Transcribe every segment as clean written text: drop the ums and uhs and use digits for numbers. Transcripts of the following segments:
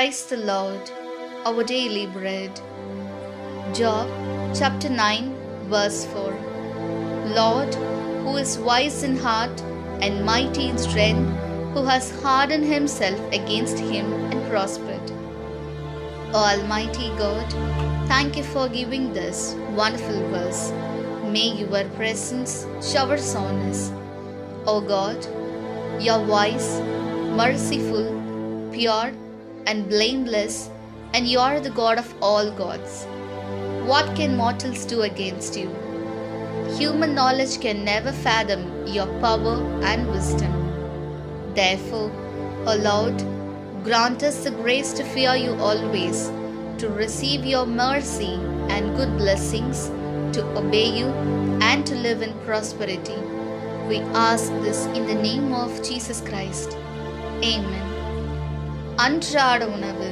Praise the Lord, our daily bread. Job chapter 9, verse 4. Lord, who is wise in heart and mighty in strength, who has hardened himself against him and prospered. O Almighty God, thank you for giving this wonderful verse. May your presence showers on us. O God, you are wise, merciful, pure, and blameless, and you are the God of all gods. What can mortals do against you? Human knowledge can never fathom your power and wisdom. Therefore, O Lord, grant us the grace to fear you always, to receive your mercy and good blessings, to obey you, and to live in prosperity. We ask this in the name of Jesus Christ. Amen. அன்றாட உணவு.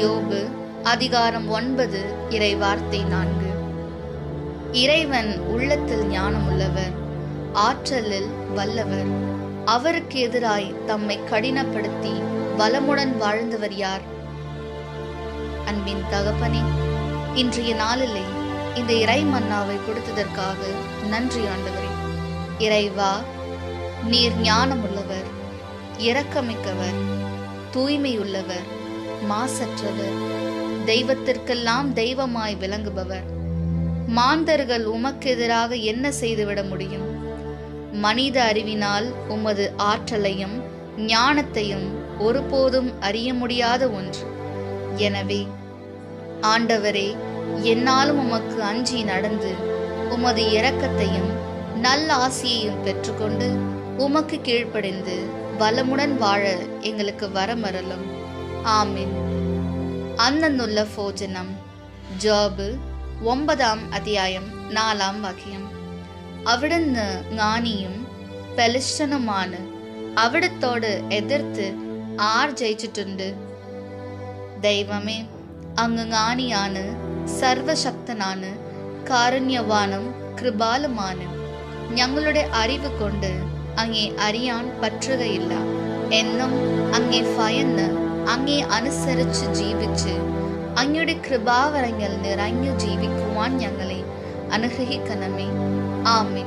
யோபு அதிகாரம் 9 இறைவார்த்தை 4. இறைவன் உள்ளத்தில் ஞானமுள்ளவர், ஆற்றலில் வல்லவர். அவருக்கு எதிராய் தம்மை கடினப்படுத்தி வளமுடன் வாழ்ந்தவர் யார்? அன்பின் தகப்பனே, இன்றைய நாளிலே இந்த இறை மன்னாவை கொடுத்ததற்காக நன்றி ஆண்டவரே. இறைவா, நீர் ஞானமுள்ளவர், இரக்கமிக்கவர், தூய்மையுள்ளவர், மாசற்றவர், தெய்வத்திற்கெல்லாம் தெய்வமாய் விளங்குபவர். மாந்தர்கள் உமக்கு எதிராக என்ன செய்துவிட முடியும்? மனித அறிவினால் உமது ஆற்றலையும் ஞானத்தையும் ஒருபோதும் அறிய முடியாத ஒன்று. எனவே ஆண்டவரே, என்னாலும் உமக்கு அஞ்சி நடந்து உமது இரக்கத்தையும் நல்ல ஆசியையும் பெற்றுக்கொண்டு உமக்கு கீழ்ப்படிந்து வளமுடன் வாழ எங்களுக்கு வரமரலும். ஆமீன். அன்னன்னுள்ள போஜனம். ஜோபு 9 അധ്യായം 4 വാക്യം. അവിടുന്ന് ஞானியும் ബലിഷ്ഠനുമാണ്. അവിടത്തോട് എതിർത്ത് ആർ ജയിച്ചിട്ടുണ്ട്? ദൈവമേ, അങ്ങ് ஞானிയാണ്, സർവശക്തനാണ്, കാരുണ്യവാനും കൃപാലുമാണ്. ഞങ്ങളുടെ അറിവ് കൊണ്ട് അങ്ങേ അറിയാൻ പറ്റുകയില്ല. എന്നും അങ്ങേ ഭയന്ന് അങ്ങേ അനുസരിച്ച് ജീവിച്ച് അങ്ങയുടെ കൃപാവരങ്ങൾ നിറഞ്ഞു ജീവിക്കുവാൻ ഞങ്ങളെ അനുഗ്രഹിക്കണമേ. ആമേൻ.